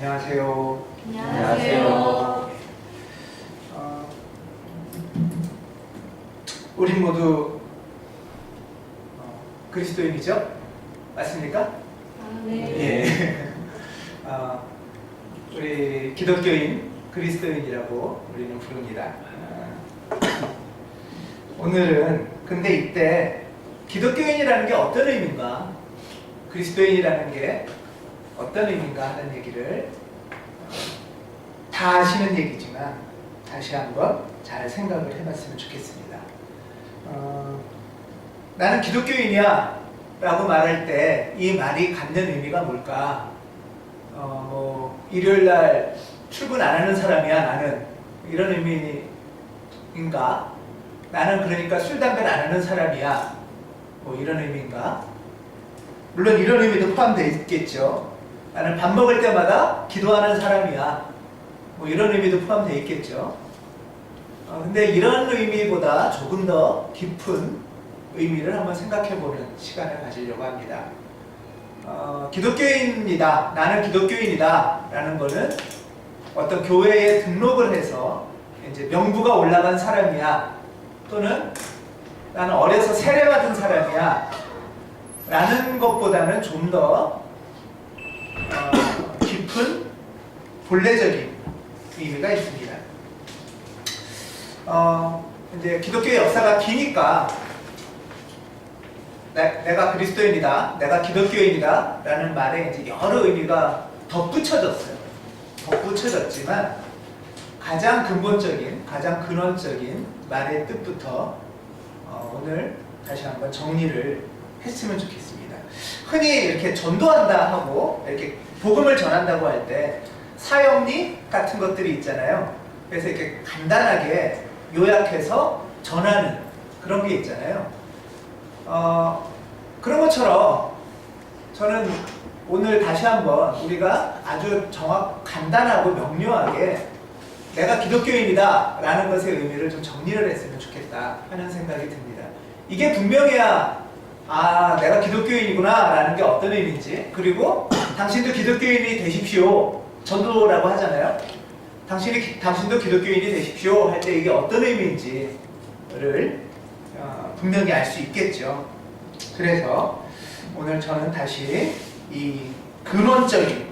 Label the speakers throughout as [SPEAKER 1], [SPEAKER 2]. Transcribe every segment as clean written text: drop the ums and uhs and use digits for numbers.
[SPEAKER 1] 안녕하세요.
[SPEAKER 2] 안녕하세요.
[SPEAKER 1] 우린 모두 그리스도인이죠? 맞습니까?
[SPEAKER 2] 네.
[SPEAKER 1] 예. 우리 기독교인, 그리스도인이라고 우리는 부릅니다. 오늘은 근데 이때 기독교인이라는 게 어떤 의미인가, 그리스도인이라는 게 어떤 의미인가 하는 얘기를 다 아시는 얘기지만 다시 한번 잘 생각을 해봤으면 좋겠습니다. 나는 기독교인이야 라고 말할 때 이 말이 갖는 의미가 뭘까? 일요일날 출근 안 하는 사람이야 나는, 이런 의미인가? 나는 그러니까 술, 담배를 안 하는 사람이야, 이런 의미인가? 물론 이런 의미도 포함되어 있겠죠. 나는 밥 먹을 때마다 기도하는 사람이야, 이런 의미도 포함되어 있겠죠. 근데 이런 의미보다 조금 더 깊은 의미를 한번 생각해보는 시간을 가지려고 합니다. 기독교인이다, 나는 기독교인이다 라는 거는 어떤 교회에 등록을 해서 이제 명부가 올라간 사람이야, 또는 나는 어려서 세례받은 사람이야 라는 것보다는 좀 더 깊은 본래적인 의미가 있습니다. 이제 기독교의 역사가 기니까 내가 그리스도인이다, 내가 기독교인이다 라는 말에 이제 여러 의미가 덧붙여졌어요. 덧붙여졌지만 가장 근본적인, 가장 근원적인 말의 뜻부터 오늘 다시 한번 정리를 했으면 좋겠습니다. 흔히 이렇게 전도한다 하고 이렇게 복음을 전한다고 할 때 사역리 같은 것들이 있잖아요. 그래서 이렇게 간단하게 요약해서 전하는 그런 게 있잖아요. 그런 것처럼 저는 오늘 다시 한번 우리가 아주 간단하고 명료하게 내가 기독교인이다 라는 것의 의미를 좀 정리를 했으면 좋겠다 하는 생각이 듭니다. 이게 분명해야 내가 기독교인이구나 라는 게 어떤 의미인지, 그리고 당신도 기독교인이 되십시오, 전도라고 하잖아요. 당신도 기독교인이 되십시오 할 때 이게 어떤 의미인지를 분명히 알 수 있겠죠. 그래서 오늘 저는 다시 이 근원적인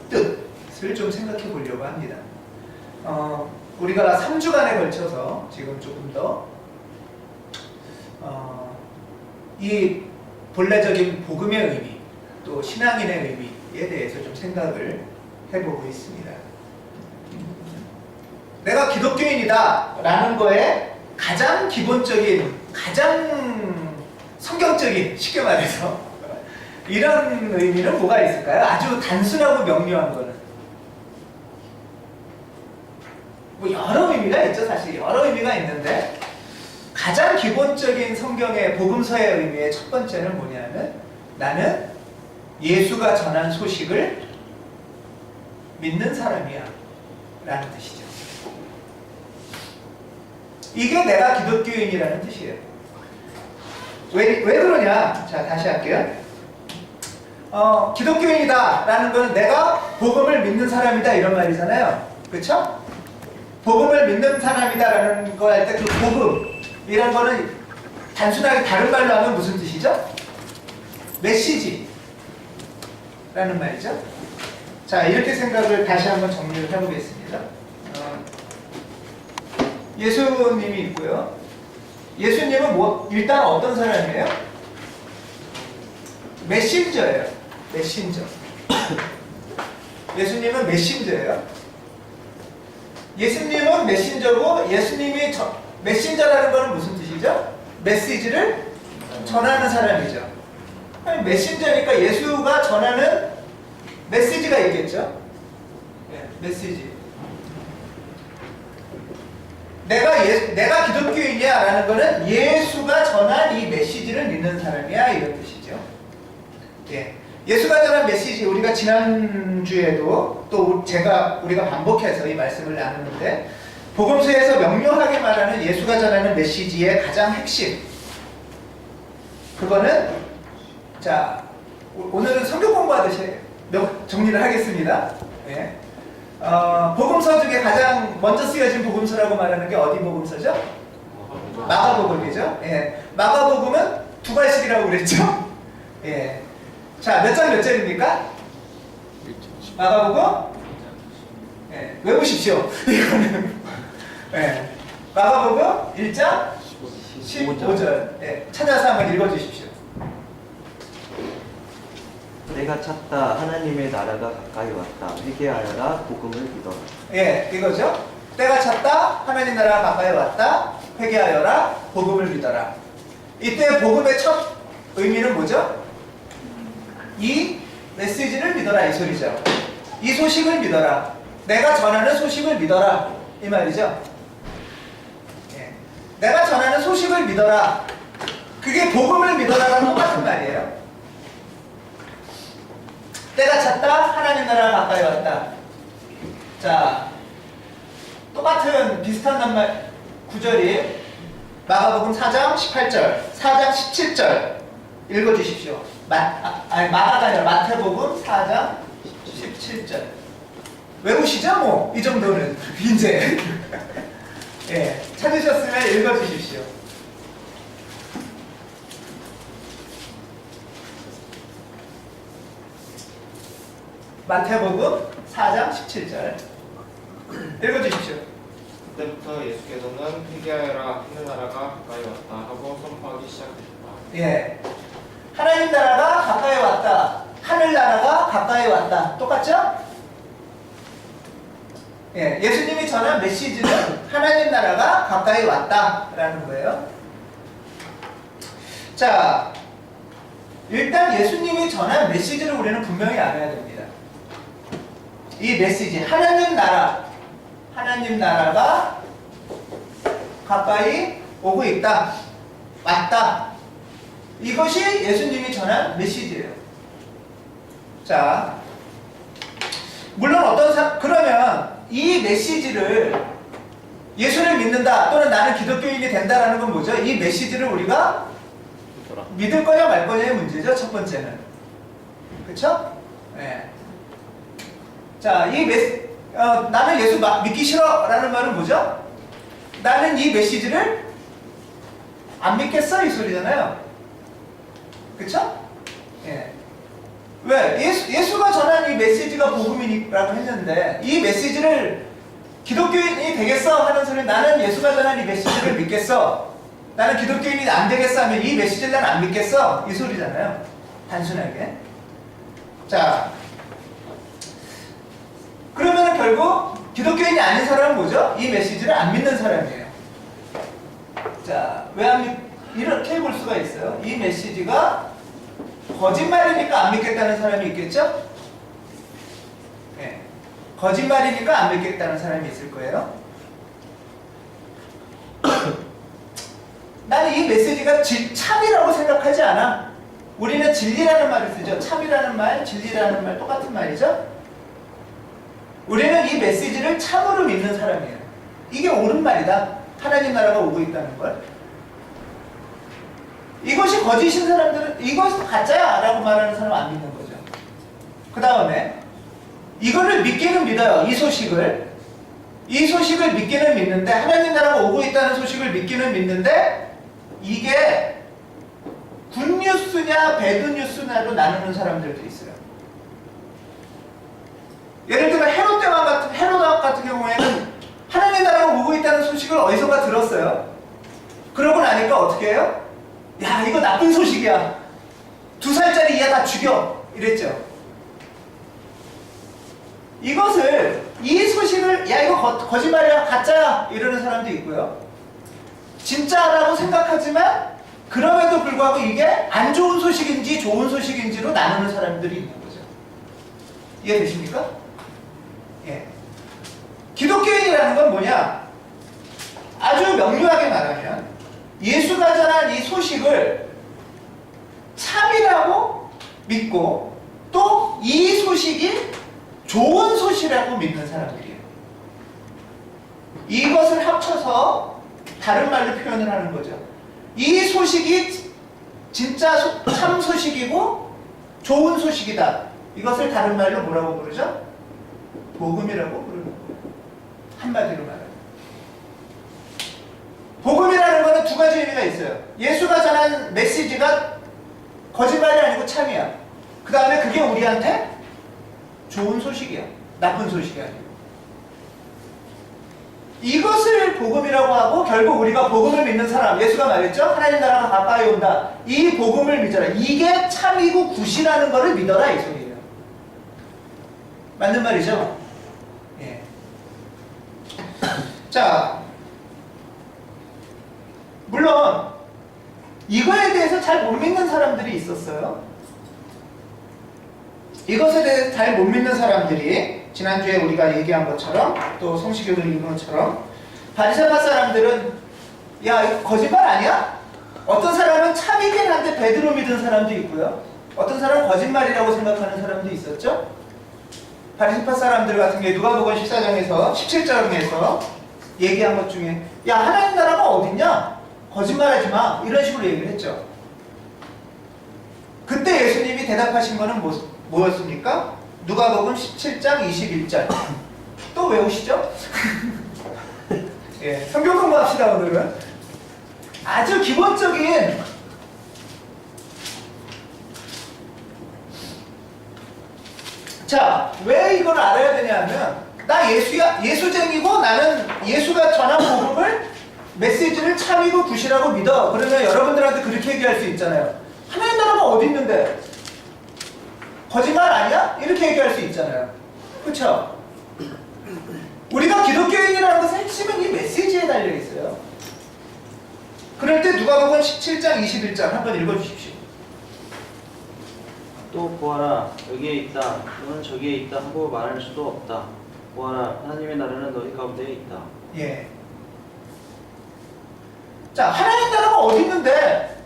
[SPEAKER 1] 뜻을 좀 생각해 보려고 합니다. 우리가 3주간에 걸쳐서 지금 조금 더 이 본래적인 복음의 의미, 또 신앙인의 의미에 대해서 좀 생각을 해보고 있습니다. 내가 기독교인이다 라는 거에 가장 기본적인, 가장 성경적인, 쉽게 말해서 이런 의미는 뭐가 있을까요? 아주 단순하고 명료한 거는 여러 의미가 있죠. 사실 여러 의미가 있는데 가장 기본적인 성경의 복음서의 의미의 첫 번째는 뭐냐면, 나는 예수가 전한 소식을 믿는 사람이야 라는 뜻이죠. 이게 내가 기독교인이라는 뜻이에요. 왜 그러냐? 자, 다시 할게요. 기독교인이다 라는 거는 내가 복음을 믿는 사람이다 이런 말이잖아요. 그렇죠? 복음을 믿는 사람이다 라는 거 할 때 그 복음 이런 거는 단순하게 다른 말로 하면 무슨 뜻이죠? 메시지 라는 말이죠. 자, 이렇게 생각을 다시 한번 정리를 해보겠습니다. 예수님이 있고요. 예수님은 일단 어떤 사람이에요? 메신저예요. 메신저. 예수님은 메신저예요. 예수님은 메신저고, 예수님이 메신저라는 것은 무슨 뜻이죠? 메시지를 전하는 사람이죠. 아니, 메신저니까 예수가 전하는 메시지가 있겠죠? 메시지. 내가 기독교인이야 라는 거는 예수가 전한 이 메시지를 믿는 사람이야 이런 뜻이죠. 예수가 전한 메시지, 우리가 지난주에도 또 우리가 반복해서 이 말씀을 나누는데, 복음서에서 명료하게 말하는 예수가 전하는 메시지의 가장 핵심, 그거는, 자, 오늘은 성경 공부하듯이 정리를 하겠습니다. 예. 복음서 중에 가장 먼저 쓰여진 복음서라고 말하는 게 어디 복음서죠? 마가복음이죠. 예. 마가복음은 두 갈씩이라고 그랬죠? 예. 자, 몇 장 몇 절입니까? 마가복음? 예. 외우십시오. 이거는. 예. 마가복음 1장 15절. 예. 찾아서 한번 읽어주십시오.
[SPEAKER 3] 내가 찾다 하나님의 나라가 가까이 왔다 회개하여라 복음을 믿어라.
[SPEAKER 1] 예, 이거죠. 때가 찼다. 하나님 나라가 가까이 왔다. 회개하여라. 복음을 믿어라. 이때 복음의 첫 의미는 뭐죠? 이 메시지를 믿어라 이 소리죠. 이 소식을 믿어라. 내가 전하는 소식을 믿어라 이 말이죠. 예. 내가 전하는 소식을 믿어라. 그게 복음을 믿어라라는 똑같은 말이에요. 때가 찼다. 하나님 나라가 가까이 왔다. 자, 똑같은 비슷한 낱말 구절이 마가복음 4장 18절, 4장 17절 읽어주십시오. 마가가 아니라 마태복음 4장 17절. 외우시죠? 뭐 이 정도는 이제 예, 찾으셨으면 읽어주십시오. 마태복음 4장 17절 읽어주십시오.
[SPEAKER 4] 그때부터 예수께서는 회개하여라 하늘나라가 가까이 왔다 하고 선포하기 시작하셨다.
[SPEAKER 1] 예, 하나님 나라가 가까이 왔다. 하늘 나라가 가까이 왔다. 똑같죠? 예, 예수님이 전한 메시지는 하나님 나라가 가까이 왔다라는 거예요. 자, 일단 예수님이 전한 메시지를 우리는 분명히 알아야 됩니다. 이 메시지, 하나님 나라가 가까이 오고 있다, 왔다. 이것이 예수님이 전한 메시지예요. 자, 물론 그러면 이 메시지를 예수를 믿는다 또는 나는 기독교인이 된다라는 건 뭐죠? 이 메시지를 우리가 믿을 거냐 말 거냐의 문제죠. 첫 번째는. 그쵸? 네. 자, 나는 예수 믿기 싫어 라는 말은 뭐죠? 나는 이 메시지를 안 믿겠어 이 소리잖아요. 그쵸? 예. 왜? 예수가 전한 이 메시지가 복음이라고 했는데 이 메시지를 기독교인이 되겠어 하는 소리는 나는 예수가 전한 이 메시지를 믿겠어. 나는 기독교인이 안 되겠어 하면 이 메시지를 나는 안 믿겠어 이 소리잖아요. 단순하게. 자, 그러면 결국 기독교인이 아닌 사람은 뭐죠? 이 메시지를 안 믿는 사람이에요. 자, 왜 안 이렇게 볼 수가 있어요. 이 메시지가 거짓말이니까 안 믿겠다는 사람이 있겠죠? 네. 거짓말이니까 안 믿겠다는 사람이 있을 거예요. 나는 이 메시지가 참이라고 생각하지 않아. 우리는 진리라는 말을 쓰죠. 참이라는 말, 진리라는 말 똑같은 말이죠. 우리는 이 메시지를 참으로 믿는 사람이에요. 이게 옳은 말이다. 하나님 나라가 오고 있다는 걸. 이것이 거짓인 사람들은 이것은 가짜야 라고 말하는 사람은 안 믿는 거죠. 그 다음에 이거를 믿기는 믿어요. 이 소식을 믿기는 믿는데, 하나님 나라가 오고 있다는 소식을 믿기는 믿는데 이게 굿뉴스냐 배드뉴스냐로 나누는 사람들도 있어요. 예를 들면 헤롯 같은 경우에는 하나님 나라가 오고 있다는 소식을 어디선가 들었어요. 그러고 나니까 어떻게 해요? 야, 이거 나쁜 소식이야. 2살짜리 이야 다 죽여. 이랬죠. 이 소식을 야, 이거 거짓말이야, 가짜야 이러는 사람도 있고요. 진짜라고 생각하지만 그럼에도 불구하고 이게 안 좋은 소식인지 좋은 소식인지로 나누는 사람들이 있는 거죠. 이해되십니까? 예. 기독교인이라는 건 뭐냐? 아주 명료하게 말하면 예수가 전한 이 소식을 참이라고 믿고 또 이 소식이 좋은 소식이라고 믿는 사람들이에요. 이것을 합쳐서 다른 말로 표현을 하는 거죠. 이 소식이 진짜 참 소식이고 좋은 소식이다. 이것을 다른 말로 뭐라고 부르죠? 복음이라고 부르는 거예요. 한마디로 말하면. 복음이라는 거는 두 가지 의미가 있어요. 예수가 전한 메시지가 거짓말이 아니고 참이야. 그 다음에 그게 우리한테 좋은 소식이야. 나쁜 소식이 아니고. 이것을 복음이라고 하고 결국 우리가 복음을 믿는 사람, 예수가 말했죠? 하나님 나라가 가까이 온다. 이 복음을 믿어라. 이게 참이고 굿이라는 거를 믿어라, 이 소리예요. 맞는 말이죠? 예. 자, 물론 이거에 대해서 잘 못 믿는 사람들이 있었어요. 이것에 대해서 잘 못 믿는 사람들이 지난주에 우리가 얘기한 것처럼 또 성시교를 읽은 것처럼 바리새파 사람들은 야 이거 거짓말 아니야? 어떤 사람은 참이긴 한데 베드로 믿은 사람도 있고요. 어떤 사람은 거짓말이라고 생각하는 사람도 있었죠. 바리새파 사람들 같은 게 누가복음 14장에서 17장에서 얘기한 것 중에 야 하나님 나라가 어딨냐? 거짓말하지 마. 이런 식으로 얘기를 했죠. 그때 예수님이 대답하신 거는 뭐였습니까? 누가복음 17장 21절. 또 외우시죠? 예, 성경 공부합시다 오늘은. 아주 기본적인 자, 왜 이걸 알아야 되냐면 나 예수쟁이고 나는 예수가 전한 복음을 메시지를 참이고 굿이라고 믿어. 그러면 여러분들한테 그렇게 얘기할 수 있잖아요. 하나님 나라가 어디 있는데? 거짓말 아니야? 이렇게 얘기할 수 있잖아요. 그렇죠? 우리가 기독교인이라는 것의 핵심은 이 메시지에 달려 있어요. 그럴 때 누가복음 17장 21절 한번 읽어주십시오.
[SPEAKER 3] 또 보아라 여기에 있다 또는 저기에 있다 하고 말할 수도 없다. 보아라 하나님의 나라는 너희 가운데에 있다.
[SPEAKER 1] 예. 자, 하나님 나라가 어디 있는데?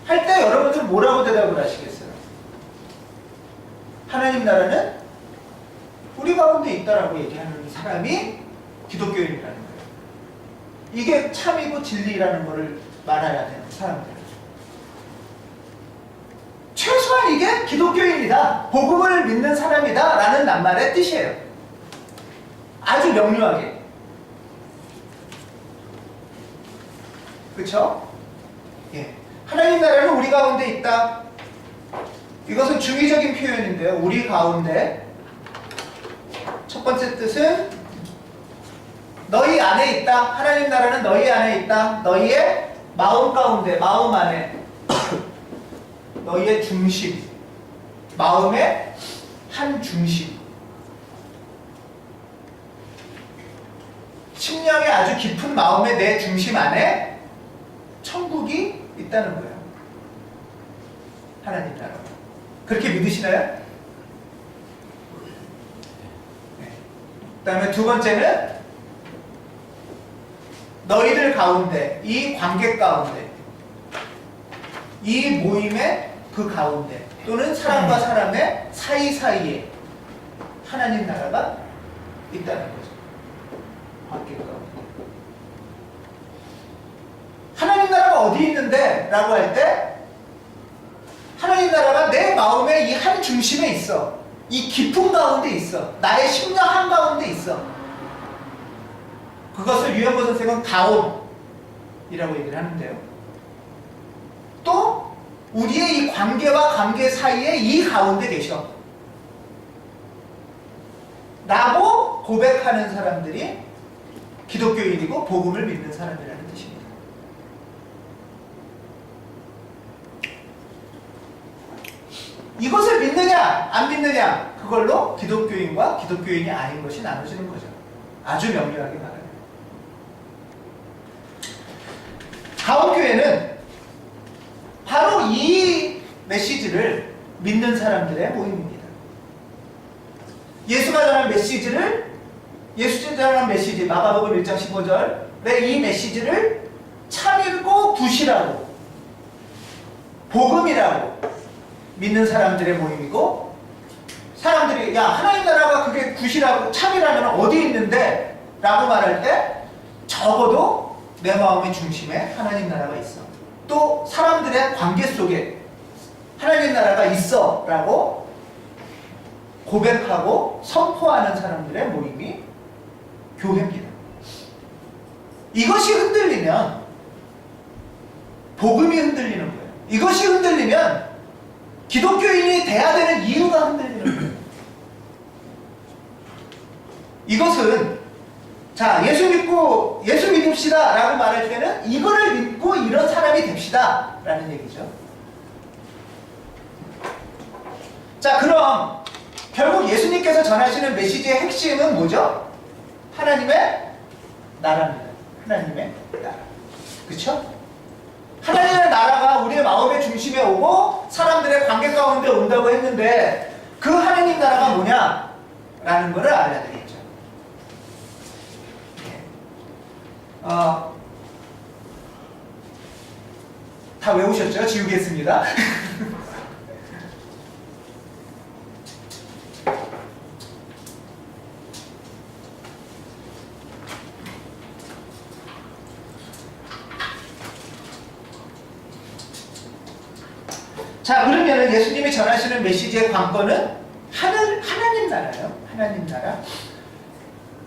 [SPEAKER 1] 할 때 여러분들 뭐라고 대답을 하시겠어요? 하나님 나라는 우리 가운데 있다라고 얘기하는 사람이 기독교인이라는 거예요. 이게 참이고 진리라는 것을 말해야 되는 사람들. 최소한 이게 기독교인이다, 복음을 믿는 사람이다 라는 낱말의 뜻이에요. 아주 명료하게. 그렇죠? 예. 하나님 나라는 우리 가운데 있다. 이것은 중의적인 표현인데요. 우리 가운데. 첫 번째 뜻은 너희 안에 있다. 하나님 나라는 너희 안에 있다. 너희의 마음 가운데, 마음 안에. 너희의 중심. 마음의 한 중심. 심령의 아주 깊은 마음의 내 중심 안에 천국이 있다는 거예요. 하나님 나라. 그렇게 믿으시나요? 네. 그 다음에 두 번째는 너희들 가운데, 이 관계 가운데, 이 모임의 그 가운데 또는 사람과 사람의 사이사이에 하나님 나라가 있다는 거죠. 관계 가운데. 하나님 나라가 어디 있는데? 라고 할 때 하나님 나라가 내 마음의 이 한 중심에 있어. 이 깊은 가운데 있어. 나의 심령 한 가운데 있어. 그것을 유영보 선생은 가온이라고 얘기를 하는데요. 또 우리의 이 관계와 관계 사이에 이 가운데 계셔 라고 고백하는 사람들이 기독교인이고 복음을 믿는 사람이라는 뜻입니다. 이것을 믿느냐 안 믿느냐 그걸로 기독교인과 기독교인이 아닌 것이 나눠지는 거죠. 아주 명료하게 말하면 가온교회는 바로 이 메시지를 믿는 사람들의 모임입니다. 예수가 전한 메시지를, 예수가 전한 메시지 마가복음 1장 15절에 이 메시지를 참이고 굿이라고, 복음이라고 믿는 사람들의 모임이고, 사람들이 야 하나님 나라가 그게 굿이라고 참이라면 어디 있는데? 라고 말할 때 적어도 내 마음의 중심에 하나님 나라가 있어. 또 사람들의 관계 속에 하나님 나라가 있어 라고 고백하고 선포하는 사람들의 모임이 교회입니다. 이것이 흔들리면 복음이 흔들리는 거예요. 이것이 흔들리면 기독교인이 돼야 되는 이유가 흔들리는 거예요. 이것은 자, 예수 믿읍시다 라고 말할 때는 이거를 믿고 이런 사람이 됩시다 라는 얘기죠. 자, 그럼 결국 예수님께서 전하시는 메시지의 핵심은 뭐죠? 하나님의 나라입니다. 하나님의 나라. 그쵸? 하나님의 나라가 우리의 마음의 중심에 오고 사람들의 관계 가운데 온다고 했는데 그 하나님 나라가 뭐냐? 라는 것을 알아야 되겠죠. 다 외우셨죠? 지우겠습니다. 자, 그러면 예수님이 전하시는 메시지의 관건은 하나님 나라예요. 하나님 나라.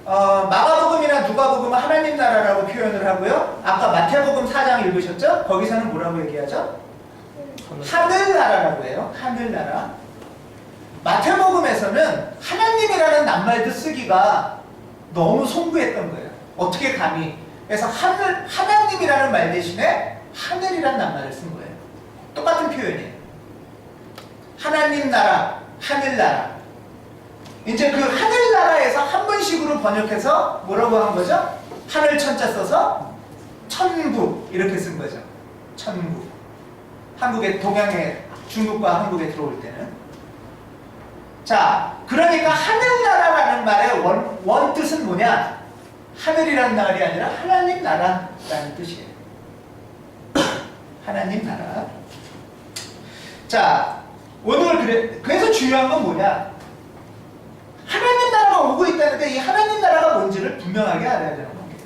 [SPEAKER 1] 마가복음이나 누가복음은 하나님 나라라고 표현을 하고요. 아까 마태복음 4장 읽으셨죠? 거기서는 뭐라고 얘기하죠? 하늘나라라고 해요. 하늘나라. 마태복음에서는 하나님이라는 낱말도 쓰기가 너무 송구했던 거예요. 어떻게 감히. 그래서 하나님이라는 말 대신에 하늘이라는 낱말을 쓴 거예요. 똑같은 표현이에요. 하나님 나라, 하늘나라. 이제 그 하늘나라에서 한 번씩으로 번역해서 뭐라고 한 거죠? 하늘 천자 써서 천국 이렇게 쓴 거죠. 천국. 한국에 동양에 중국과 한국에 들어올 때는. 자, 그러니까 하늘나라라는 말의 원 뜻은 뭐냐? 하늘이라는 말이 아니라 하나님 나라라는 뜻이에요. 하나님 나라. 자, 오늘 그래서 중요한 건 뭐냐? 하나님 나라가 오고 있다는데 이 하나님 나라가 뭔지를 분명하게 알아야 되는 겁니다.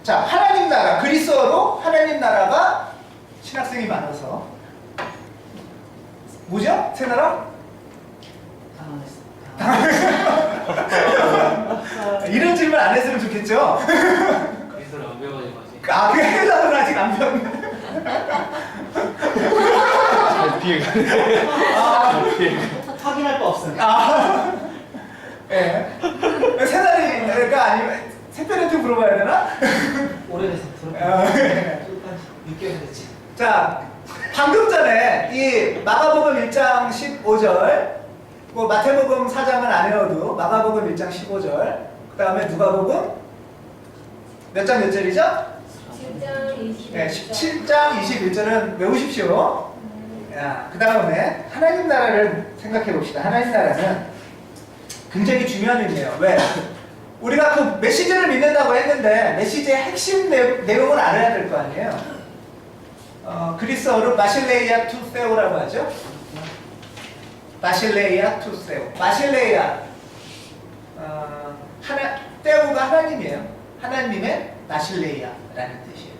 [SPEAKER 1] 자, 하나님 나라, 그리스어로 하나님 나라가 신학생이 많아서 뭐죠? 새 나라? 이런 질문 안 했으면 좋겠죠?
[SPEAKER 5] 그리스를 안 배워가지고 아직.
[SPEAKER 1] 아, 그 헬라어는 아직 안 배웠네.
[SPEAKER 2] 확인할 거 없습니다.
[SPEAKER 1] 아, 예. 새날이가 아니면 새별한테 물어봐야 되나?
[SPEAKER 2] 오래돼서
[SPEAKER 1] 아,
[SPEAKER 2] 들었고
[SPEAKER 1] 예.
[SPEAKER 2] 6개월 됐지.
[SPEAKER 1] 자, 방금 전에 이 마가복음 1장 15절, 뭐 마태복음 4장은 안 외워도 마가복음 1장 15절, 그 다음에 누가복음 몇 장 몇 절이죠?
[SPEAKER 2] 7장
[SPEAKER 1] 네, 17장 21절은 외우십시오. 그 다음에 하나님 나라를 생각해 봅시다. 하나님 나라는 굉장히 중요한 의미예요. 왜? 우리가 그 메시지를 믿는다고 했는데 메시지의 핵심 내용을 알아야 될 거 아니에요. 그리스어로 바실레이아 투세오라고 하죠. 바실레이아 투세오. 바실레이아 테오가 하나님이에요. 하나님의 바실레이아라는 뜻이에요.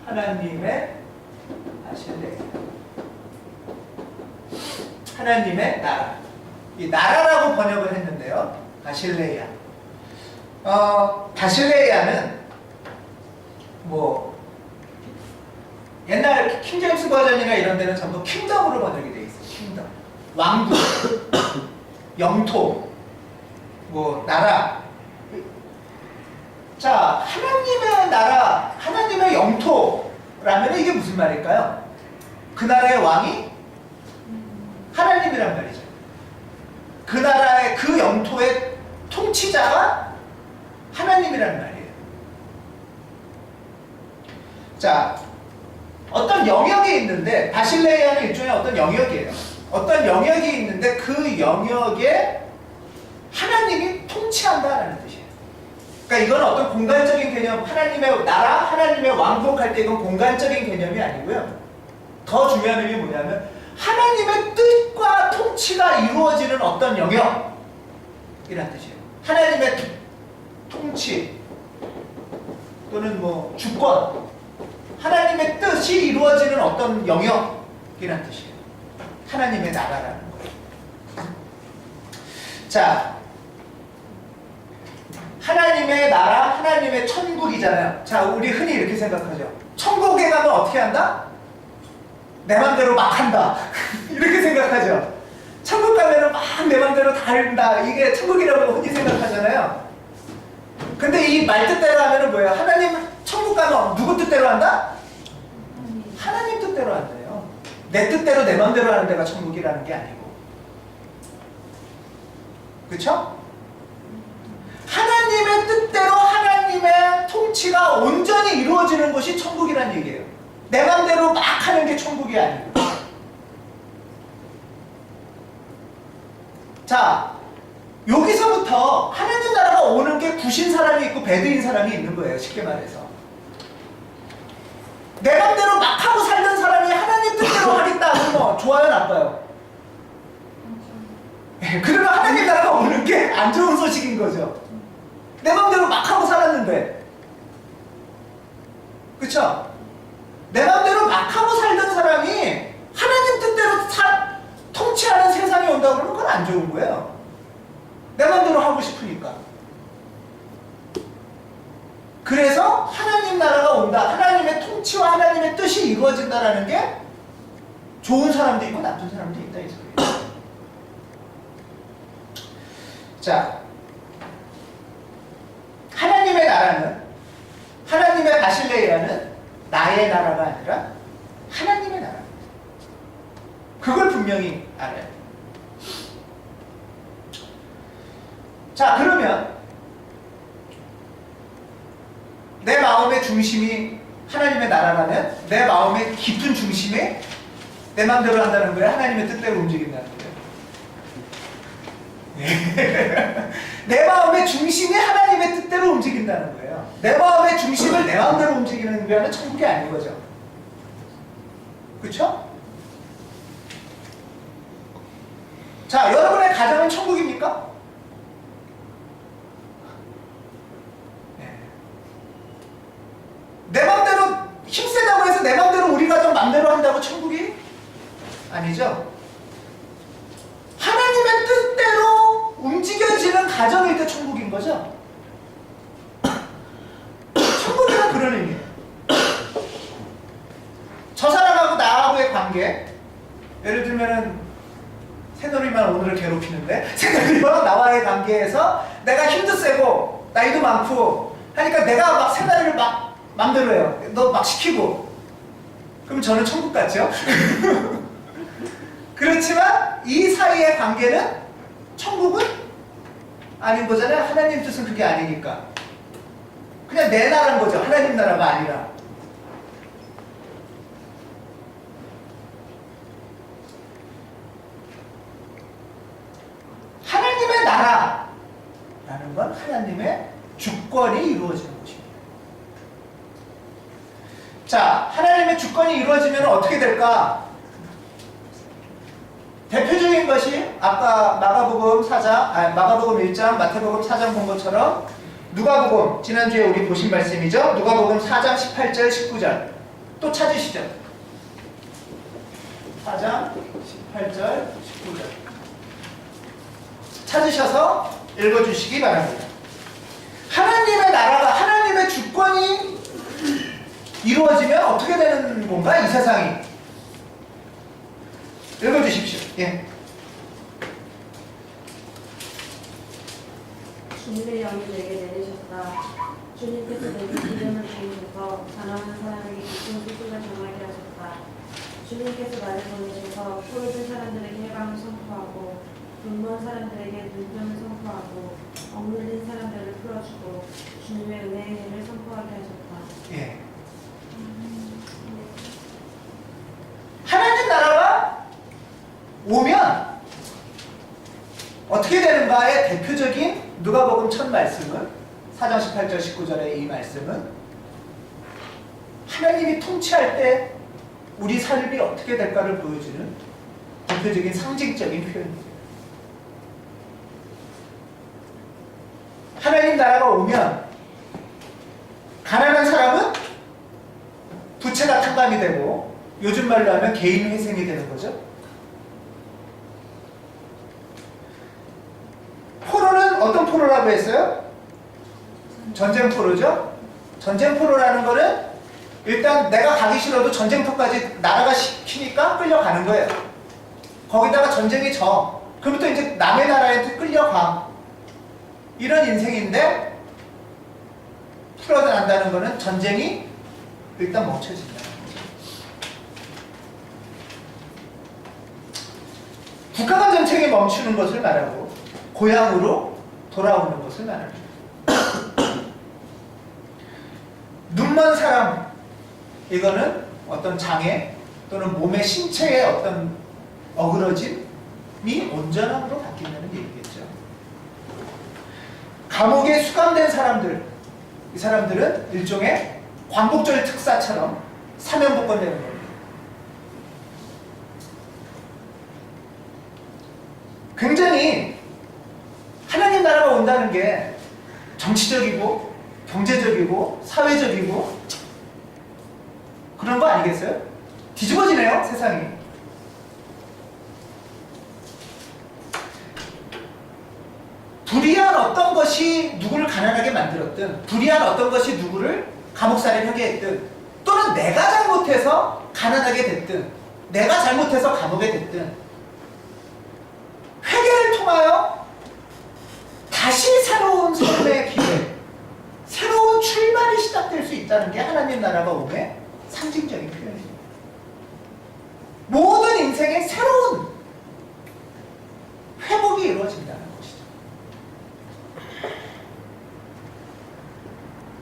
[SPEAKER 1] 하나님의 바실레이아. 하나님의 나라. 이 나라라고 번역을 했는데요. 바실레이아. 바실레이아는 뭐 옛날 킹제임스 버전이나 이런 데는 전부 킹덤으로 번역이 돼 있어요. 킹덤. 왕국, 영토, 뭐 나라. 자, 하나님의 나라, 하나님의 영토라면 이게 무슨 말일까요? 그 나라의 왕이 하나님이란 말이죠. 그 나라의 그 영토의 통치자가 하나님이란 말이에요. 자, 어떤 영역이 있는데 바실레이아는 일종의 어떤 영역이에요. 어떤 영역이 있는데 그 영역에 하나님이 통치한다라는 뜻이에요. 그러니까 이건 어떤 공간적인 개념, 하나님의 나라, 하나님의 왕국 할 때 이건 공간적인 개념이 아니고요. 더 중요한 의미는 뭐냐면 하나님의 뜻과 통치가 이루어지는 어떤 영역이란 뜻이에요. 하나님의 통치 또는 뭐 주권, 하나님의 뜻이 이루어지는 어떤 영역이란 뜻이에요. 하나님의 나라라는 거예요. 자, 하나님의 나라, 하나님의 천국이잖아요. 자, 우리 흔히 이렇게 생각하죠. 천국에 가면 어떻게 한다? 내 맘대로 막 한다. 이렇게 생각하죠. 천국 가면은 막 내 맘대로 다 한다. 이게 천국이라고 흔히 생각하잖아요. 근데 이 말 뜻대로 하면은 뭐예요? 하나님 천국 가면 누구 뜻대로 한다? 하나님 뜻대로 한대요. 내 뜻대로 내 맘대로 하는 데가 천국이라는 게 아니고. 그쵸? 하나님의 뜻대로 하나님의 통치가 온전히 이루어지는 것이 천국이라는 얘기예요. 내 맘대로 막 하는 게 천국이 아니고. 자, 여기서부터 하나님 나라가 오는 게 굿인 사람이 있고 배드인 사람이 있는 거예요. 쉽게 말해서. 내 맘대로 막 하고 살던 사람이 하나님 뜻대로 하겠다 하면 뭐 좋아요, 나빠요? 그러면 하나님 나라가 오는 게 안 좋은 소식인 거죠. 내 맘대로 막 하고 살았는데. 그쵸? 내 맘대로 막 하고 살던 사람이 하나님 뜻대로 통치하는 세상이 온다고 그러면 그건 안 좋은 거예요. 내 맘대로 하고 싶으니까. 그래서 하나님 나라가 온다. 하나님의 통치와 하나님의 뜻이 이루어진다라는 게 좋은 사람도 있고 나쁜 사람도 있다 이 소리예요. 자, 하나님의 나라는, 하나님의 바실레이라는 나의 나라가 아니라 하나님의 나라. 그걸 분명히 알아야 돼요. 자, 그러면 내 마음의 중심이 하나님의 나라라면 내 마음의 깊은 중심에 내 마음대로 한다는 거예요? 하나님의 뜻대로 움직인다는 거예요? 내 마음의 중심이 하나님의 뜻대로 움직인다는 거예요. 내 마음의 중심을 내 마음대로 움직이는 거는 천국이 아닌 거죠. 그렇죠? 자, 여러분의 가정은 천국입니까? 네. 내 맘대로 힘세다고 해서 내 맘대로 우리 가정 맘대로 한다고 천국이 아니죠. 하나님의 뜻대로 움직여지는 가정일 때 천국인 거죠. 천국이란 그런 의미예요. 저 사람하고 나하고의 관계, 예를 들면은 새누리만 오늘을 괴롭히는데 새누리와 나와의 관계에서 내가 힘도 세고 나이도 많고 하니까 내가 막 새누리를 막 맘대로 해요. 너 막 시키고. 그럼 저는 천국 같죠? 그렇지만 이 사이의 관계는 천국은 아닌 거잖아요. 하나님 뜻은 그게 아니니까. 그냥 내 나라인 거죠. 하나님 나라가 아니라. 하나님의 나라라는 건 하나님의 주권이 이루어지는 것입니다. 자, 하나님의 주권이 이루어지면 어떻게 될까? 대표적인 것이 아까 마가복음 1장, 마태복음 4장 본 것처럼 누가복음, 지난주에 우리 보신 말씀이죠. 누가복음 4장 18절, 19절. 또 찾으시죠. 4장 18절, 19절. 찾으셔서 읽어주시기 바랍니다. 하나님의 나라가, 하나님의 주권이 이루어지면 어떻게 되는 건가? 이 세상이. 읽어주십시오. 예.
[SPEAKER 6] 주님의 영이 내게 내리셨다. 주님께서 내게 기름을 부으셔서 가난한 사람에게 기쁜 소식을 전하게 하셨다. 주님께서 나를 보내셔서 포로된 사람들에게 해방을 선포하고 눈먼 사람들에게 눈점을 선포하고 억눌린 사람들을 풀어주고 주님의 은혜의 해를 선포하게 하셨다.
[SPEAKER 1] 예. 하나님 나라가 오면 어떻게 되는가의 대표적인 누가복음 첫 말씀은 4장 18절 19절의 이 말씀은 하나님이 통치할 때 우리 삶이 어떻게 될까를 보여주는 대표적인 상징적인 표현입니다. 하나님 나라가 오면 가난한 사람은 삭감이 되고 요즘 말로 하면 개인 회생이 되는 거죠. 포로는 어떤 포로라고 했어요? 전쟁 포로죠. 전쟁 포로라는 거는 일단 내가 가기 싫어도 전쟁터까지 나라가 시키니까 끌려가는 거예요. 거기다가 전쟁이 져. 그부터 이제 남의 나라한테 끌려가. 이런 인생인데 풀어난다는 거는 전쟁이 일단 멈춰진다. 국가간 전쟁이 멈추는 것을 말하고 고향으로 돌아오는 것을 말합니다. 눈먼 사람, 이거는 어떤 장애 또는 몸의 신체의 어떤 어그러짐이 온전함으로 바뀐다는 얘기겠죠. 감옥에 수감된 사람들, 이 사람들은 일종의 광복절 특사처럼 사면복권되는 겁니다. 굉장히 하나님 나라가 온다는 게 정치적이고 경제적이고 사회적이고 그런 거 아니겠어요? 뒤집어지네요, 세상이. 불의한 어떤 것이 누구를 가난하게 만들었든, 불의한 어떤 것이 누구를 감옥살이를 하게 했든, 또는 내가 잘못해서 가난하게 됐든, 내가 잘못해서 감옥에 됐든, 회개를 통하여 다시 새로운 삶의 기회, 새로운 출발이 시작될 수 있다는 게 하나님 나라가 오면 상징적인 표현입니다. 모든 인생의 새로운 회복이 이루어진다는 것이죠.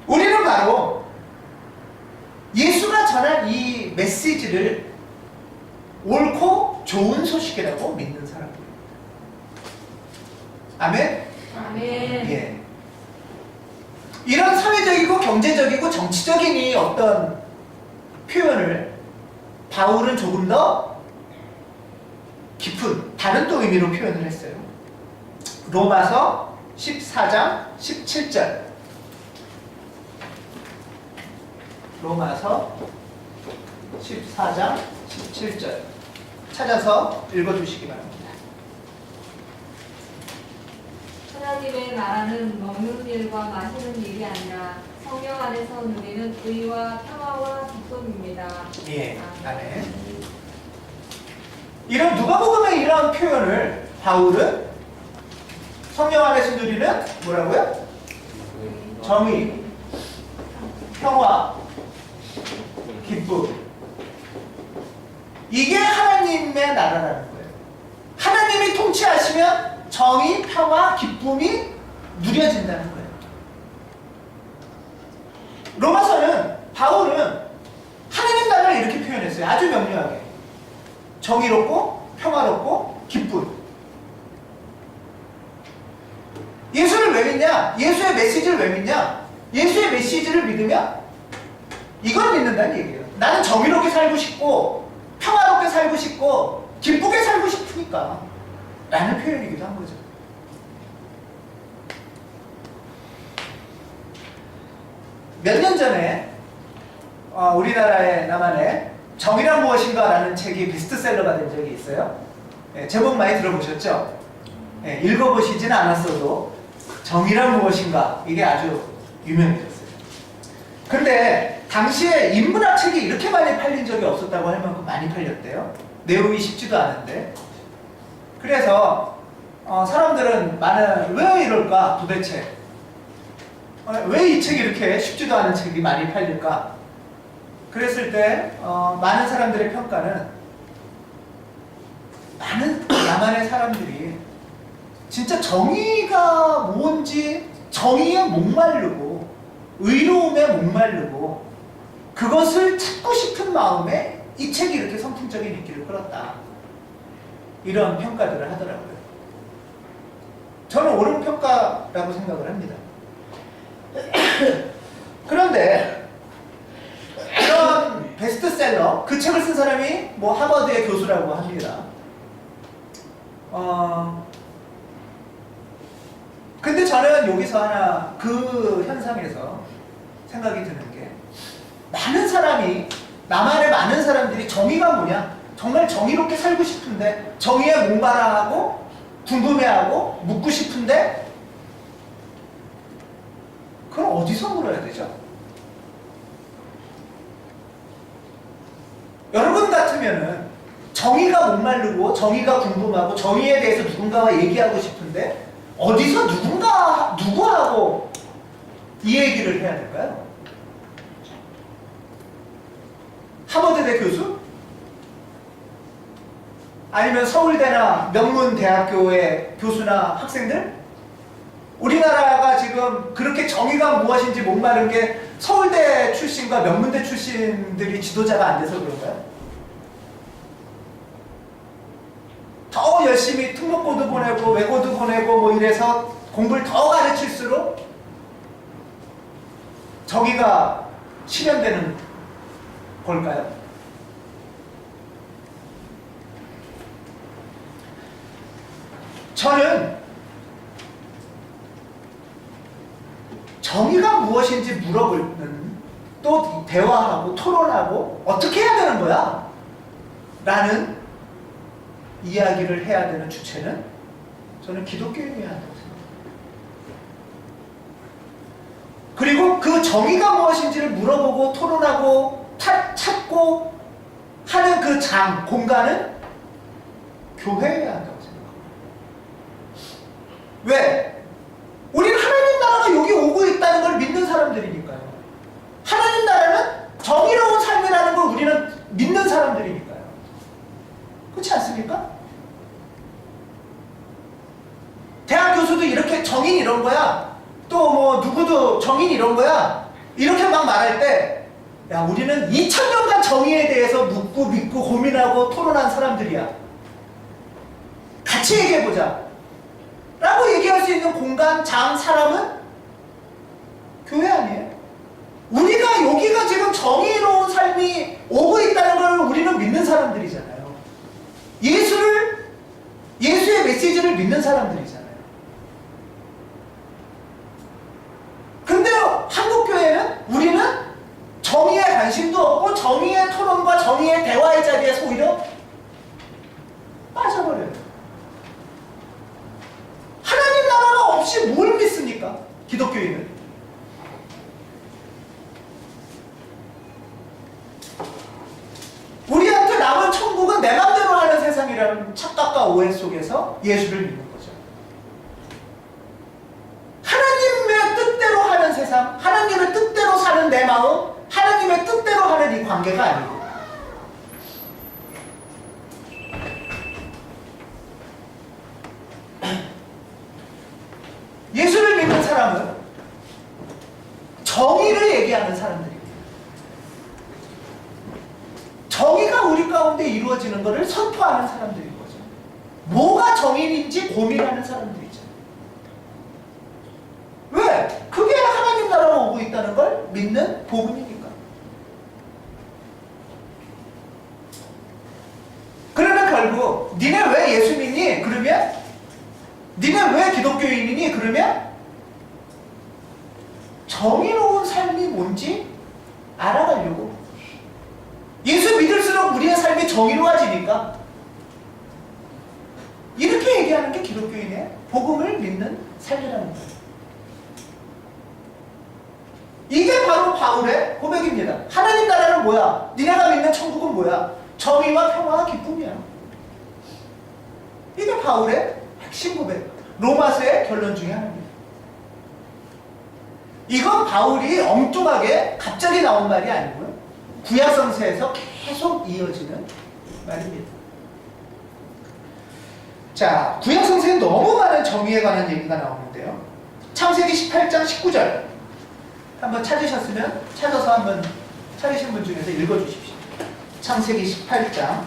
[SPEAKER 1] 우리는 바로 예수가 전한 이 메시지를 옳고 좋은 소식이라고 믿는 사람들입니다. 아멘?
[SPEAKER 6] 아멘.
[SPEAKER 1] 예. 이런 사회적이고 경제적이고 정치적인 이 어떤 표현을 바울은 조금 더 깊은 다른 또 의미로 표현을 했어요. 로마서 14장 17절. 로마서 14장 17절 찾아서 읽어주시기 바랍니다.
[SPEAKER 7] 하나님의 나라는 먹는 일과 마시는 일이 아니라 성령 안에서 누리는 의와 평화와 기쁨입니다.
[SPEAKER 1] 예, 아멘. 이런 누가복음의 이러한 표현을 바울은 성령 안에서 누리는 뭐라고요? 정의, 평화, 기쁨. 이게 하나님의 나라라는 거예요. 하나님이 통치하시면 정의, 평화, 기쁨이 누려진다는 거예요. 로마서는 바울은 하나님 나라를 이렇게 표현했어요. 아주 명료하게. 정의롭고 평화롭고 기쁨. 예수를 왜 믿냐? 예수의 메시지를 왜 믿냐? 예수의 메시지를 믿으면 이걸 믿는다는 얘기예요. 나는 정의롭게 살고 싶고 평화롭게 살고 싶고 기쁘게 살고 싶으니까 라는 표현이기도 한 거죠. 몇 년 전에 우리나라의 나만의 정의란 무엇인가 라는 책이 베스트셀러가 된 적이 있어요. 제목 많이 들어보셨죠? 읽어보시지는 않았어도 정의란 무엇인가 이게 아주 유명해졌어요. 근데 당시에 인문학 책이 이렇게 많이 팔린 적이 없었다고 할 만큼 많이 팔렸대요. 내용이 쉽지도 않은데. 그래서 사람들은 왜 이럴까 도대체? 왜 이 책이 이렇게 쉽지도 않은 책이 많이 팔릴까? 그랬을 때 많은 사람들의 평가는 많은 야만의 사람들이 진짜 정의가 뭔지 정의에 목마르고 의로움에 목마르고 그것을 찾고 싶은 마음에 이 책이 이렇게 선풍적인 인기를 끌었다. 이런 평가들을 하더라고요. 저는 옳은 평가라고 생각을 합니다. 그런데 이런 베스트셀러, 그 책을 쓴 사람이 뭐 하버드의 교수라고 합니다. 근데 저는 여기서 하나 그 현상에서 생각이 드는 게 많은 사람이 나만의 많은 사람들이 정의가 뭐냐? 정말 정의롭게 살고 싶은데 정의에 목마르하고 궁금해하고 묻고 싶은데 그럼 어디서 물어야 되죠? 여러분 같으면은 정의가 목마르고 정의가 궁금하고 정의에 대해서 누군가와 얘기하고 싶은데 어디서 누구하고 이 얘기를 해야 될까요? 하버드대 교수? 아니면 서울대나 명문대학교의 교수나 학생들? 우리나라가 지금 그렇게 정의가 무엇인지 목마른 게 서울대 출신과 명문대 출신들이 지도자가 안 돼서 그런가요? 더 열심히 특목고도 보내고 외고도 보내고 뭐 이래서 공부를 더 가르칠수록 정의가 실현되는 걸까요? 저는 정의가 무엇인지 물어보는 또 대화하고 토론하고 어떻게 해야 되는 거야? 라는 이야기를 해야 되는 주체는 저는 기독교인이어야 한다고 생각합니다. 그리고 그 정의가 무엇인지를 물어보고 토론하고 찾고 하는 그 공간은 교회여야 한다고 생각합니다. 왜? 우리는 하나님 나라가 여기 오고 있다는 걸 믿는 사람들이니까요. 하나님 나라는 정의로운 삶이라는 걸 우리는 믿는 사람들이니까요. 그렇지 않습니까? 대학 교수도 이렇게 정인 이런 거야. 또 뭐 누구도 정인 이런 거야. 이렇게 막 말할 때 야, 우리는 2000년간 정의에 대해서 묻고 믿고 고민하고 토론한 사람들이야. 같이 얘기해보자 라고 얘기할 수 있는 공간, 사람은 교회 아니에요? 우리가 여기가 지금 정의로운 삶이 오고 있다는 걸 우리는 믿는 사람들이잖아요. 예수의 메시지를 믿는 사람들이잖아요. 근데 한국교회는 우리는 정의에 관심도 없고 정의의 토론과 정의의 대화의 자리에서 오히려 빠져버려요. 하나님 나라가 없이 뭘 믿습니까? 기독교인은. 우리한테 남은 천국은 내 맘대로 하는 세상이라는 착각과 오해 속에서 예수를 믿는 거죠. 하나님의 뜻대로 하는 세상, 하나님의 뜻대로 사는 내 마음, 하나님의 뜻대로 하는 이 관계가 아니고 예수를 믿는 사람은 정의를 얘기하는 사람들입니다. 정의가 우리 가운데 이루어지는 것을 선포하는 사람들인 거죠. 뭐가 정의인지 고민하는 사람들이죠. 왜? 그게 하나님 나라가 오고 있다는 걸 믿는 복음이니까. 그러면 결국 니네 왜 예수 믿니? 그러면 니네 왜 기독교인이니? 그러면 정의로운 삶이 뭔지 알아가려고. 예수 믿을수록 우리의 삶이 정의로워지니까 이렇게 얘기하는 게 기독교인의 복음을 믿는 삶이라는 거예요. 이게 바로 바울의 고백입니다. 하나님 나라는 뭐야? 니네가 믿는 천국은 뭐야? 정의와 평화와 기쁨이야. 이게 바울의 핵심 고백, 로마서의 결론 중에 하나입니다. 이건 바울이 엉뚱하게 갑자기 나온 말이 아니고요. 구약성서에서 계속 이어지는 말입니다. 자, 구약성서에 너무 많은 정의에 관한 얘기가 나오는데요. 창세기 18장 19절 한번 찾으셨으면 찾아서 한번 찾으신 분 중에서 읽어주십시오. 창세기 18장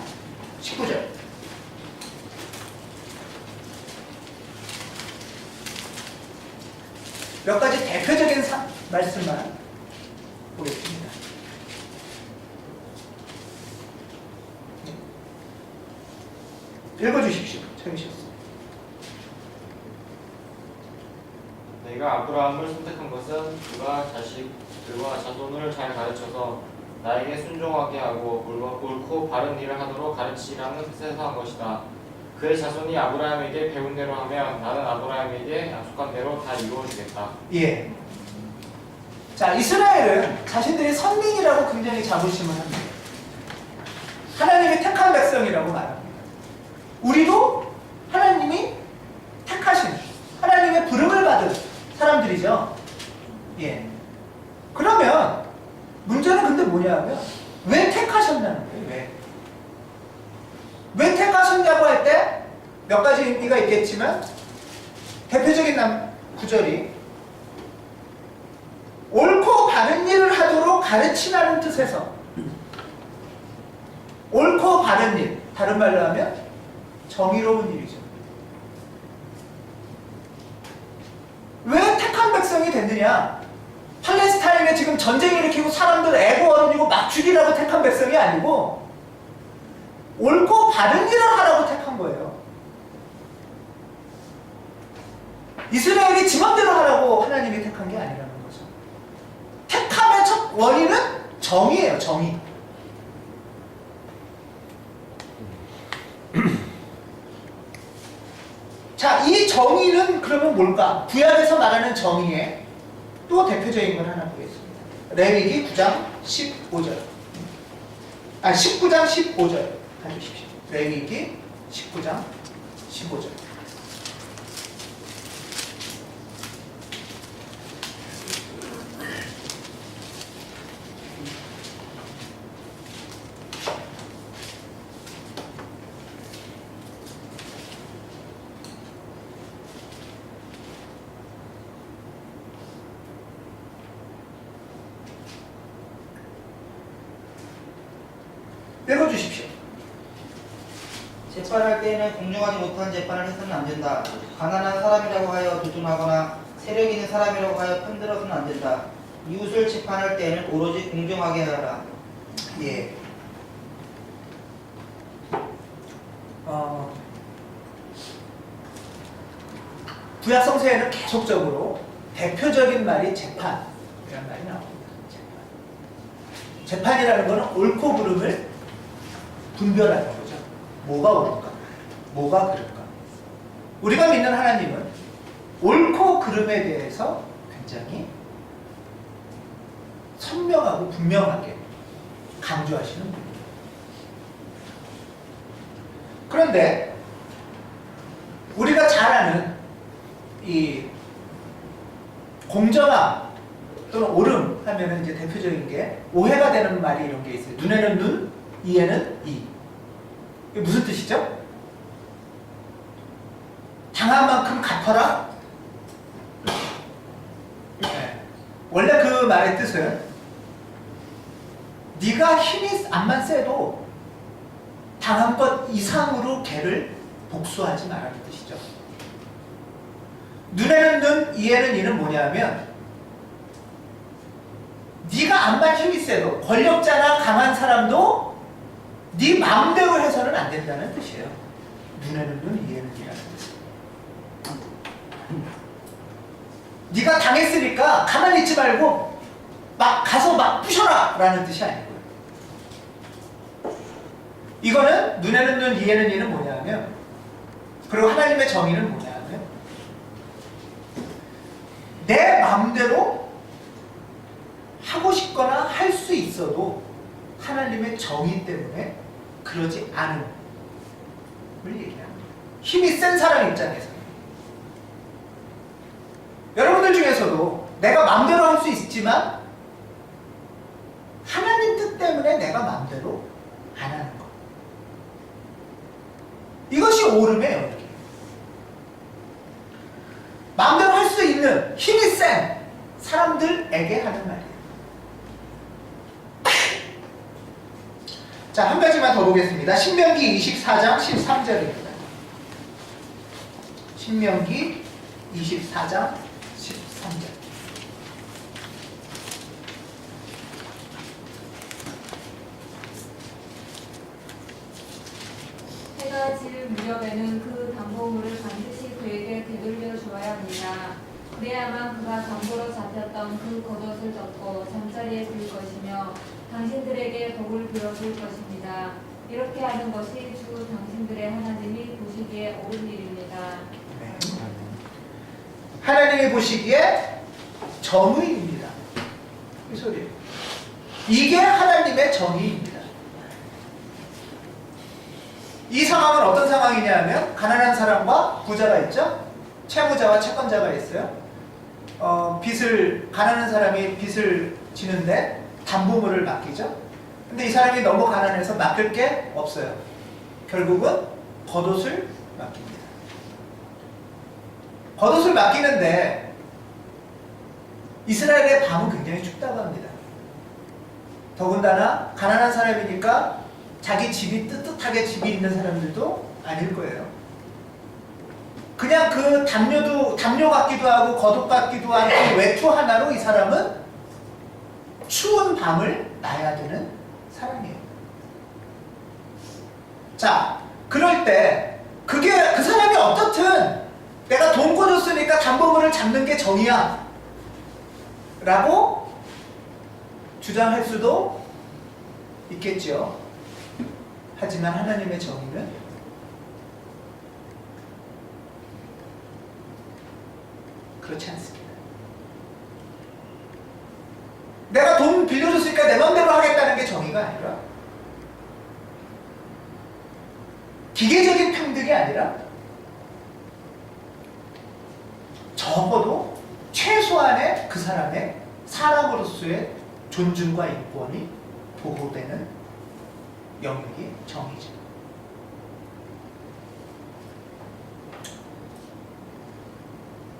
[SPEAKER 1] 19절. 몇 가지 대표적인 말씀만 보겠습니다. 읽어주십시오. 찾으셨어요.
[SPEAKER 4] 내가 아브라함을 선택한 것은 그가 자식들과 자손을 잘 가르쳐서 나에게 순종하게 하고 옳고 바른 일을 하도록 가르치라는 뜻에서 한 것이다. 그의 자손이 아브라함에게 배운 대로 하면 나는 아브라함에게 약속한 대로 다 이루어주겠다.
[SPEAKER 1] 예. 자, 이스라엘은 자신들이 선민이라고 굉장히 자부심을 합니다. 하나님이 택한 백성이라고 말합니다. 우리도 하나님이 택하신, 하나님의 부름을 받은 사람들이죠. 예. 그러면 문제는 근데 뭐냐면 왜 택하셨냐는 거예요. 왜 택하셨냐고 할 때 몇 가지 의미가 있겠지만 대표적인 구절이 옳고 바른 일을 하도록 가르치라는 뜻에서 옳고 바른 일, 다른 말로 하면 정의로운 일이죠. 왜 택한 백성이 됐느냐? 팔레스타인에 지금 전쟁 일으키고 사람들 애고 어른이고 막 죽이라고 택한 백성이 아니고 옳고 바른 일을 하라고 택한 거예요. 이스라엘이 지맘대로 하라고 하나님이 택한 게 아니라는 거죠. 택함의 첫 원인은 정의예요. 정의. 자, 이 정의는 그러면 뭘까? 구약에서 말하는 정의의 또 대표적인 걸 하나 보겠습니다. 레위기 9장 15절. 19장 15절 가주십시오. 레위기 19장 15절. 읽어주십시오.
[SPEAKER 2] 재판할 때에는 공정하지 못한 재판을 해서는 안 된다. 가난한 사람이라고 하여 도둑하거나 세력 있는 사람이라고 하여 편들어서는 안 된다. 이웃을 재판할 때에는 오로지 공정하게 하라.
[SPEAKER 1] 예. 구약 성서에는 계속적으로 대표적인 말이 재판이라는 말이 나옵니다. 재판이라는 것은 옳고 그름을 분별하는 거죠. 뭐가 옳을까? 뭐가 그럴까? 우리가 믿는 하나님은 옳고 그름에 대해서 굉장히 선명하고 분명하게 강조하시는 분입니다. 그런데 우리가 잘 아는 이 공정함 또는 옳음 하면은 이제 대표적인 게 오해가 되는 말이 이런 게 있어요. 눈에는 눈, 이에는 이. 이게 무슨 뜻이죠? 당한 만큼 갚아라? 네. 원래 그 말의 뜻은 네가 힘이 암만 세도 당한 것 이상으로 걔를 복수하지 말라는 뜻이죠. 눈에는 눈, 이에는 이는 뭐냐면 네가 암만 힘이 세도 권력자나 강한 사람도 네 마음대로 해서는 안 된다는 뜻이에요. 눈에는 눈, 이에는 이라는 뜻. 네가 당했으니까 가만히 있지 말고 막 가서 막 부셔라 라는 뜻이 아니고요. 이거는 눈에는 눈, 이에는 이는 뭐냐면, 그리고 하나님의 정의는 뭐냐면 내 마음대로 하고 싶거나 할 수 있어도 하나님의 정의 때문에 그러지 않음을 얘기합니다. 힘이 센 사람 입장에서 여러분들 중에서도 내가 마음대로 할 수 있지만 하나님 뜻 때문에 내가 마음대로 안 하는 것, 이것이 옳음의 영역이에요. 마음대로 할 수 있는 힘이 센 사람들에게 하는 말이에요. 자, 한 가지만 더 보겠습니다. 신명기 24장 13절입니다. 신명기 24장 13절.
[SPEAKER 7] 해가 질 무렵에는 그 담보물을 반드시 그에게 되돌려 주어야 합니다. 그래야만 그가 담보로 잡혔던 그 겉옷을 덮고 잠자리에 들 것이며 당신들에게 복을 빌어줄 것입니다. 이렇게 하는 것이 주 당신들의 하나님이 보시기에 옳은 일입니다.
[SPEAKER 1] 네. 하나님이 보시기에 정의입니다. 이 소리예요. 이게 하나님의 정의입니다. 이 상황은 어떤 상황이냐면 가난한 사람과 부자가 있죠. 채무자와 채권자가 있어요. 가난한 사람이 빚을 지는데 담보물을 맡기죠. 근데 이 사람이 너무 가난해서 맡길 게 없어요. 결국은 겉옷을 맡깁니다. 겉옷을 맡기는데 이스라엘의 밤은 굉장히 춥다고 합니다. 더군다나 가난한 사람이니까 자기 집이 뜨뜻하게 집이 있는 사람들도 아닐 거예요. 그냥 그 담요 같기도 하고 겉옷 같기도 한 그 외투 하나로 이 사람은 추운 밤을 나야 되는 사람이에요. 자, 그럴 때 그 사람이 어떻든 내가 돈 꿔줬으니까 담보물을 잡는 게 정의야 라고 주장할 수도 있겠죠. 하지만 하나님의 정의는 그렇지 않습니다. 내가 돈 빌려줬으니까 내 맘대로 하겠다는 게 정의가 아니라, 기계적인 평등이 아니라 적어도 최소한의 그 사람의 사람으로서의 존중과 인권이 보호되는 영역이 정의죠.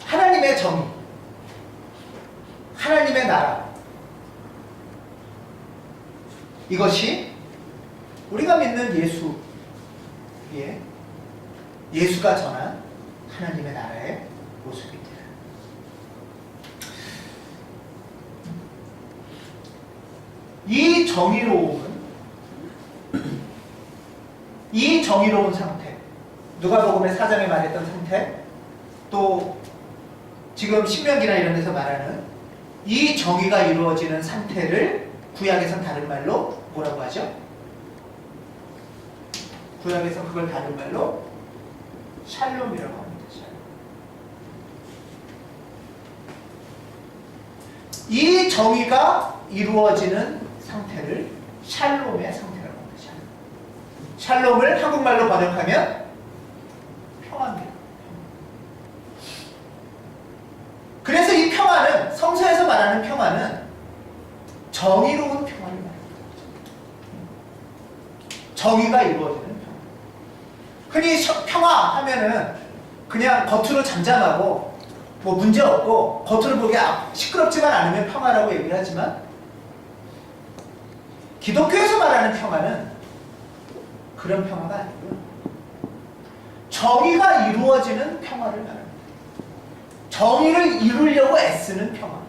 [SPEAKER 1] 하나님의 정의, 하나님의 나라, 이것이 우리가 믿는 예수가 전한 하나님의 나라의 모습입니다. 이 정의로운 상태, 누가복음의 4장에 말했던 상태, 또 지금 신명기나 이런 데서 말하는 이 정의가 이루어지는 상태를 구약에선 다른 말로 뭐라고 하죠? 구약에서 그걸 다른 말로 샬롬이라고 합니다. 샬롬. 이 정의가 이루어지는 상태를 샬롬의 상태라고 합니다. 샬롬을 한국말로 번역하면 평화입니다. 그래서 이 평화는, 성서에서 말하는 평화는 정의로운 평화를 말합니다. 정의가 이루어지는 평화. 흔히 평화 하면은 그냥 겉으로 잠잠하고 뭐 문제 없고 겉으로 보기에 시끄럽지만 않으면 평화라고 얘기를 하지만, 기독교에서 말하는 평화는 그런 평화가 아니고요. 정의가 이루어지는 평화를 말합니다. 정의를 이루려고 애쓰는 평화.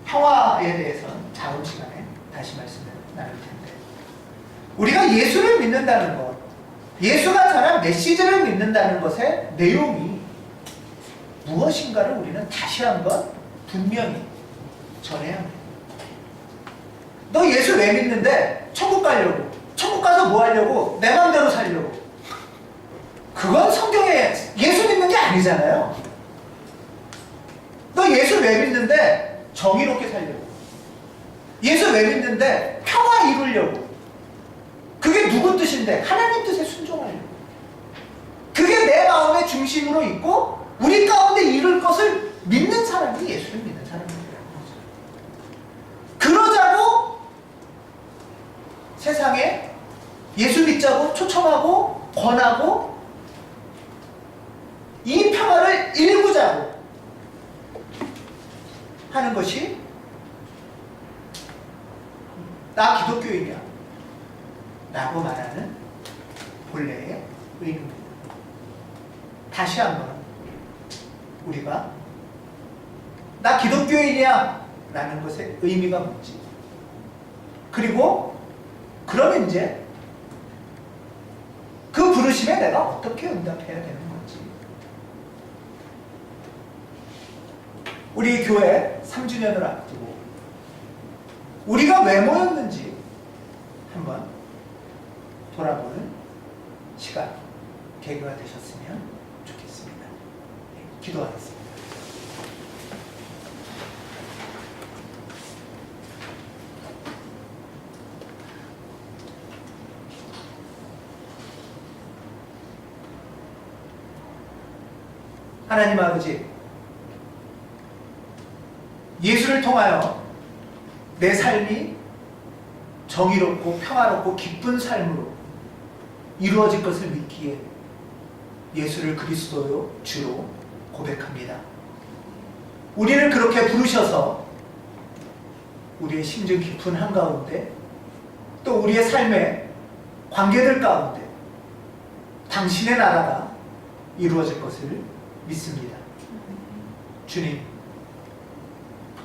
[SPEAKER 1] 평화에 대해서는 다음 시간에 다시 말씀을 나눌 텐데, 우리가 예수를 믿는다는 것, 예수가 전한 메시지를 믿는다는 것의 내용이 무엇인가를 우리는 다시 한번 분명히 전해야 합니다. 너 예수 왜 믿는데? 천국 가려고. 천국 가서 뭐 하려고? 내 맘대로 살려고. 그건 성경에 예수 믿는 게 아니잖아요. 너 예수 왜 믿는데? 정의롭게 살려고. 예수 왜 믿는데? 평화 이루려고. 그게 누구 뜻인데? 하나님 뜻에 순종하려고. 그게 내 마음의 중심으로 있고 우리 가운데 이룰 것을 믿는 사람이 예수를 믿는 사람이라는 거죠. 그러자고 세상에 예수 믿자고 초청하고 권하고 이 평화를 일구자고 하는 것이 나 기독교인이야 라고 말하는 본래의 의미입니다. 다시 한번 우리가 나 기독교인이야 라는 것의 의미가 뭔지, 그리고 그러면 이제 그 부르심에 내가 어떻게 응답해야 되는 건지. 우리 교회 3주년을 앞두고 우리가 왜 모였는지 한번 돌아보는 시간, 계기가 되셨으면 좋겠습니다. 기도하겠습니다. 하나님 아버지, 예수를 통하여 내 삶이 정의롭고 평화롭고 기쁜 삶으로 이루어질 것을 믿기에 예수를 그리스도요 주로 고백합니다. 우리를 그렇게 부르셔서 우리의 심정 깊은 한가운데 또 우리의 삶의 관계들 가운데 당신의 나라가 이루어질 것을 믿습니다. 주님,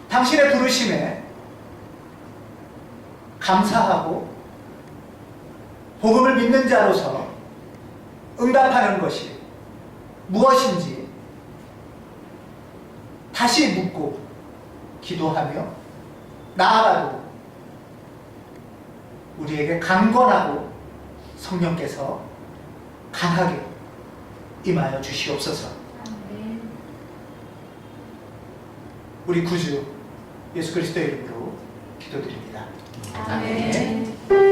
[SPEAKER 1] 당신의 부르심에 감사하고 복음을 믿는 자로서 응답하는 것이 무엇인지 다시 묻고 기도하며 나아가도록 우리에게 강권하고 성령께서 강하게 임하여 주시옵소서.
[SPEAKER 7] 아멘.
[SPEAKER 1] 우리 구주 예수 그리스도의 이름으로 기도드립니다.
[SPEAKER 7] 아멘.